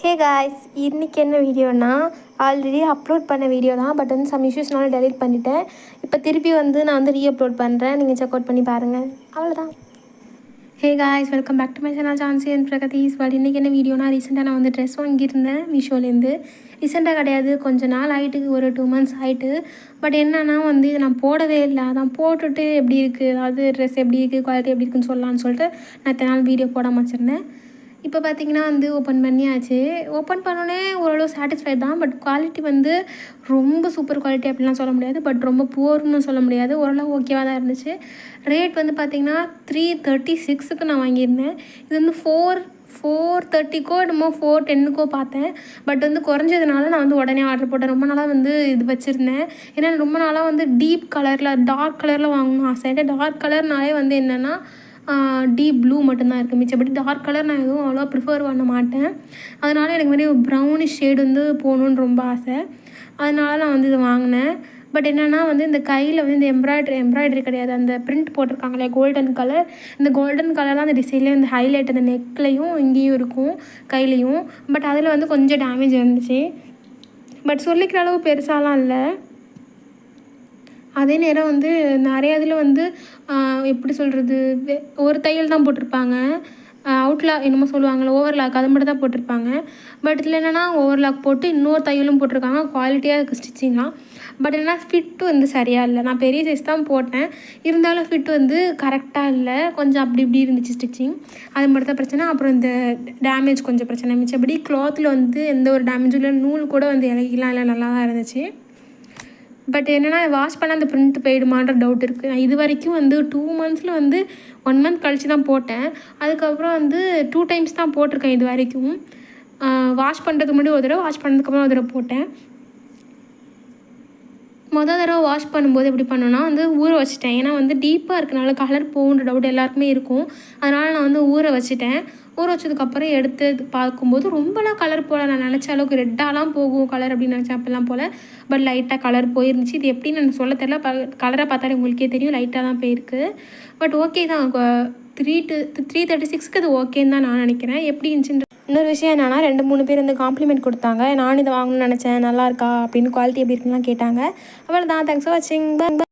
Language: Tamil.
ஹே காய்ஸ், இன்றைக்கி என்ன வீடியோனா ஆல்ரெடி அப்லோட் பண்ண வீடியோ தான். பட் வந்து சம் இஷ்யூஸ்னால டெலிட் பண்ணிட்டேன். இப்போ திருப்பி நான் ரீ அப்லோட் பண்ணுறேன். நீங்கள் செக் அவுட் பண்ணி பாருங்கள். அவ்வளோதான். Hey guys, welcome back to my channel Jhansi and Pragathees. But இன்றைக்கி என்ன வீடியோனா, ரீசெண்டாக நான் ட்ரெஸ் வாங்கியிருந்தேன் மீஷோலேருந்து. ரீசெண்டாக கிடையாது, கொஞ்சம் நாள் ஆகிட்டு, ஒரு 2 months ஆகிட்டு. பட் என்னென்னா இதை நான் போடவே இல்லை. அதான் போட்டுட்டு எப்படி இருக்குது, அதாவது ட்ரெஸ் எப்படி இருக்குது, குவாலிட்டி எப்படி இருக்குன்னு சொல்லலான்னு சொல்லிட்டு நான் இத்தனை நாள் வீடியோ போடாமல் வச்சுருந்தேன். இப்போ பார்த்திங்கன்னா ஓப்பன் பண்ணியாச்சு. ஓப்பன் பண்ணோன்னே ஓரளவு சாட்டிஸ்ஃபைட் தான். பட் குவாலிட்டி ரொம்ப சூப்பர் குவாலிட்டி அப்படிலாம் சொல்ல முடியாது. பட் ரொம்ப புவர்னு சொல்ல முடியாது. ஓரளவு ஓகேவாக தான் இருந்துச்சு. ரேட் பார்த்திங்கன்னா 336க்கு நான் வாங்கியிருந்தேன். இது 430க்கோ என்னமோ 410க்கோ பார்த்தேன். பட் குறைஞ்சதுனால நான் உடனே ஆர்டர் போட்டேன். ரொம்ப நாளாக இது வச்சுருந்தேன். ஏன்னா ரொம்ப நாளாக டீப் கலரில் டார்க் கலரில் வாங்கணும் ஆசை. டார்க் கலர்னாலே என்னென்னா டீப் ப்ளூ மட்டும்தான் இருக்குது. மிச்சப்படி டார்க் கலர் நான் எதுவும் அவ்வளோ ப்ரிஃபர் பண்ண மாட்டேன். அதனால் எனக்கு ப்ரௌனிஷ் ஷேடு போகணுன்னு ரொம்ப ஆசை. அதனால நான் இதை வாங்கினேன். பட் என்னென்னா இந்த கையில் இந்த எம்ப்ராய்டரி கிடையாது. அந்த பிரிண்ட் போட்டிருக்காங்களே கோல்டன் கலர். இந்த கோல்டன் கலர்லாம் அந்த டிசைன்லேயே ஹைலைட் அந்த நெக்லையும் இங்கேயும் இருக்கும், கையிலையும். பட் அதில் கொஞ்சம் டேமேஜ் இருந்துச்சு. பட் சொல்லிக்கிற அளவு பெருசாலாம் இல்லை. அதே நேரம் நிறைய இதில் எப்படி சொல்கிறது, ஒரு தையல் தான் போட்டிருப்பாங்க. அவுட்லாக் என்னமோ சொல்லுவாங்கள்ல, ஓவர்லாக், அது மட்டும் தான் போட்டிருப்பாங்க. பட் இதில் என்னென்னா ஓவர்லாக் போட்டு இன்னொரு தையலும் போட்டிருக்காங்க. குவாலிட்டியாக இருக்குது ஸ்டிச்சிங்லாம். பட் என்னென்னா ஃபிட்டு சரியாக இல்லை. நான் பெரிய சைஸ் தான் போட்டேன். இருந்தாலும் ஃபிட் கரெக்டாக இல்லை. கொஞ்சம் அப்படி இப்படி இருந்துச்சு ஸ்டிச்சிங். அது மட்டும் தான் பிரச்சனை. அப்புறம் இந்த டேமேஜ் கொஞ்சம் பிரச்சனை. மிச்சபடி க்ளாத்தில் எந்த ஒரு டேமேஜும் இல்லை. நூல் கூட இலகிலாம் இல்லை, நல்லா தான் இருந்துச்சு. பட் என்னென்னா வாஷ் பண்ண அந்த பிரிண்ட் போயிடுமான்ற டவுட் இருக்குது. நான் இது வரைக்கும் 2 monthஸில் 1 month கழித்து தான் போட்டேன். அதுக்கப்புறம் 2 times தான் போட்டிருக்கேன் இது வரைக்கும். வாஷ் பண்ணுறதுக்கு முன்னாடி ஒரு தடவை, வாஷ் பண்ணதுக்கப்புறம் ஒரு தடவை போட்டேன். தடவை வாஷ் பண்ணும்போது எப்படி பண்ணோன்னா ஊற வச்சுட்டேன். ஏன்னா டீப்பாக இருக்கனால கலர் போகுன்ற டவுட் எல்லாருக்குமே இருக்கும். அதனால் நான் ஊற வச்சுட்டேன். ஊற வச்சதுக்கப்புறம் எடுத்து பார்க்கும்போது ரொம்பலாம் கலர் போகல. நான் நினச்ச அளவுக்கு ரெட்டாலாம் போகும் கலர் அப்படின்னு நினச்சேன். அப்படிலாம் போல். பட் லைட்டாக கலர் போயிருந்துச்சு. இது எப்படின்னு எனக்கு சொல்ல தெரியல. கலரை பார்த்தாலே உங்களுக்கே தெரியும், லைட்டாக தான் போயிருக்கு. பட் ஓகே தான். 336க்கு இது ஓகேன்னு தான் நான் நினைக்கிறேன். எப்படி இருந்துச்சுன்ற இன்னொரு விஷயம் என்னென்னா, 2-3 பேர் காம்ப்ளிமெண்ட் கொடுத்தாங்க. நான் இதை வாங்கணும்னு நினச்சேன், நல்லா இருக்கா அப்படின்னு, குவாலிட்டி எப்படி இருக்குன்னு கேட்டாங்க. அவ்வளோ தான். தேங்க்ஸ் ஃபார் வாட்சிங்.